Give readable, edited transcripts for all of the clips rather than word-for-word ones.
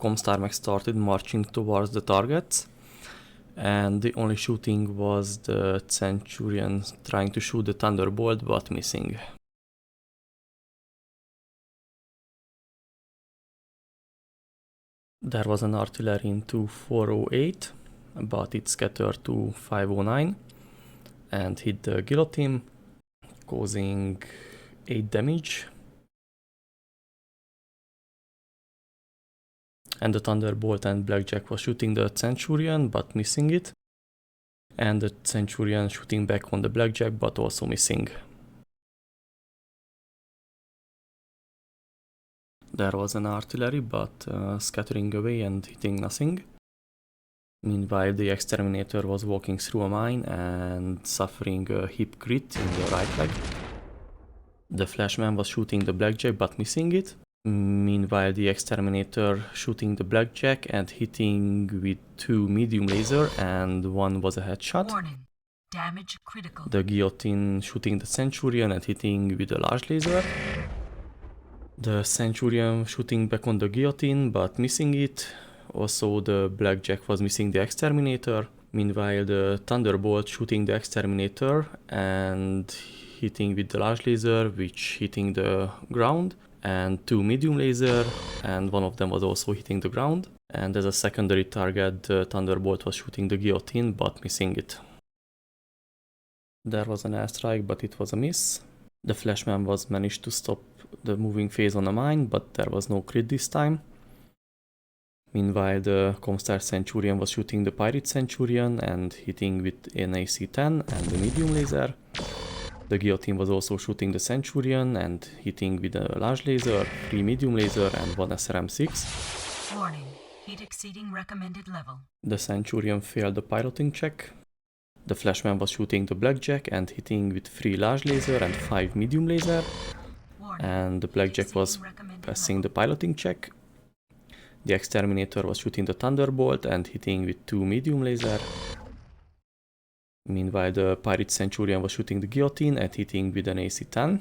Comstar mech started marching towards the targets, and the only shooting was the Centurion trying to shoot the Thunderbolt but missing. There was an artillery into 408, but it scattered to 509 and hit the Guillotine, causing 8 damage. And the Thunderbolt and Blackjack was shooting the Centurion but missing it, and the Centurion shooting back on the Blackjack but also missing. There was an artillery but scattering away and hitting nothing. Meanwhile, the Exterminator was walking through a mine and suffering a hip crit in the right leg. The Flashman was shooting the Blackjack but missing it. Meanwhile, the Exterminator shooting the Blackjack and hitting with 2 medium laser, and one was a headshot. Warning. Damage critical. The Guillotine shooting the Centurion and hitting with a large laser. The Centurion shooting back on the Guillotine but missing it. Also, the Blackjack was missing the Exterminator. Meanwhile, the Thunderbolt shooting the Exterminator and hitting with the large laser, which hitting the ground, and 2 medium laser, and one of them was also hitting the ground. And as a secondary target, the Thunderbolt was shooting the Guillotine but missing it. There was an airstrike, but it was a miss. The Flashman was managed to stop the moving phase on a mine, but there was no crit this time. Meanwhile, the Comstar Centurion was shooting the Pirate Centurion and hitting with an AC-10 and the medium laser. The Guillotine was also shooting the Centurion and hitting with a large laser, 3 medium laser and 1 SRM-6. Warning. Heat exceeding recommended level. The Centurion failed the piloting check. The Flashman was shooting the Blackjack and hitting with 3 large laser and 5 medium laser. Warning. And the Blackjack was passing the piloting check. The Exterminator was shooting the Thunderbolt and hitting with 2 medium laser. Meanwhile, the Pirate Centurion was shooting the Guillotine and hitting with an AC-10.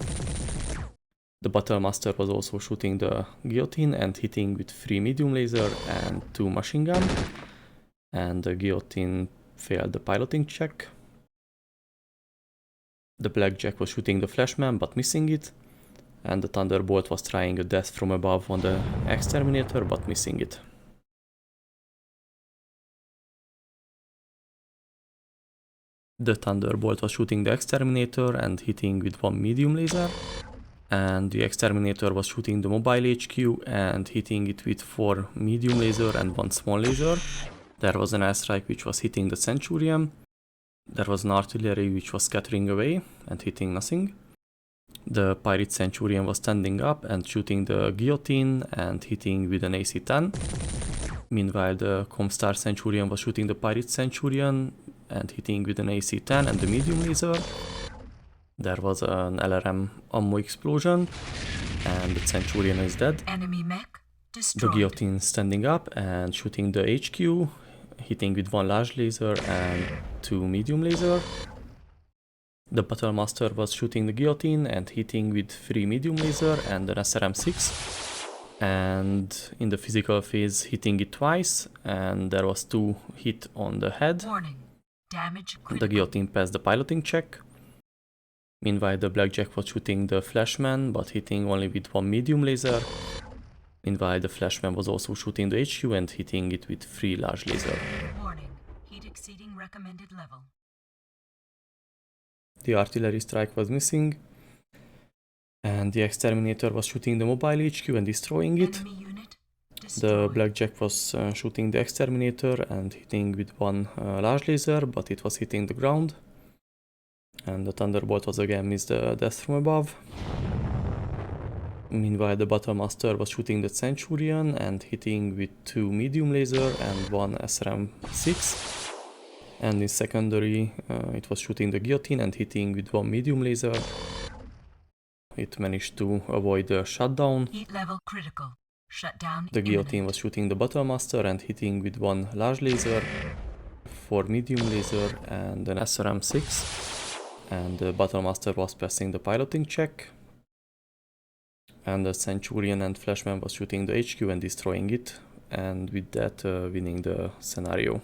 The Battlemaster was also shooting the Guillotine and hitting with 3 medium laser and 2 machine gun. And the Guillotine failed the piloting check. The Blackjack was shooting the Flashman but missing it. And the Thunderbolt was trying a death from above on the Exterminator but missing it. The Thunderbolt was shooting the Exterminator and hitting with 1 medium laser. And the Exterminator was shooting the Mobile HQ and hitting it with 4 medium laser and 1 small laser. There was an airstrike which was hitting the Centurion. There was an artillery which was scattering away and hitting nothing. The Pirate Centurion was standing up and shooting the Guillotine and hitting with an AC-10. Meanwhile, the Comstar Centurion was shooting the Pirate Centurion and hitting with an AC-10 and the medium laser. There was an LRM ammo explosion and the Centurion is dead. Enemy mech destroyed. The Guillotine standing up and shooting the HQ, hitting with 1 large laser and 2 medium laser. The Battlemaster was shooting the Guillotine and hitting with 3 medium laser and an SRM-6. And in the physical phase hitting it twice, and there was 2 hit on the head. Warning. Damage critical. The Guillotine passed the piloting check. Meanwhile, the Blackjack was shooting the Flashman but hitting only with 1 medium laser. Meanwhile, the Flashman was also shooting the HQ and hitting it with 3 large laser. Warning. Heat exceeding recommended level. The artillery strike was missing. And the Exterminator was shooting the Mobile HQ and destroying it. Enemy unit The destroyed. Blackjack was shooting the Exterminator and hitting with 1 large laser, but it was hitting the ground. And the Thunderbolt was again missed the death from above. Meanwhile, the Battlemaster was shooting the Centurion and hitting with 2 medium laser and 1 SRM-6. And in secondary, it was shooting the Guillotine and hitting with 1 medium laser. It managed to avoid the shutdown. Heat level critical. Shutdown. The Guillotine imminent. was shooting the Battlemaster and hitting with 1 large laser, 4 medium laser and an SRM-6. And the Battlemaster was passing the piloting check. And the Centurion and Flashman was shooting the HQ and destroying it and with that winning the scenario.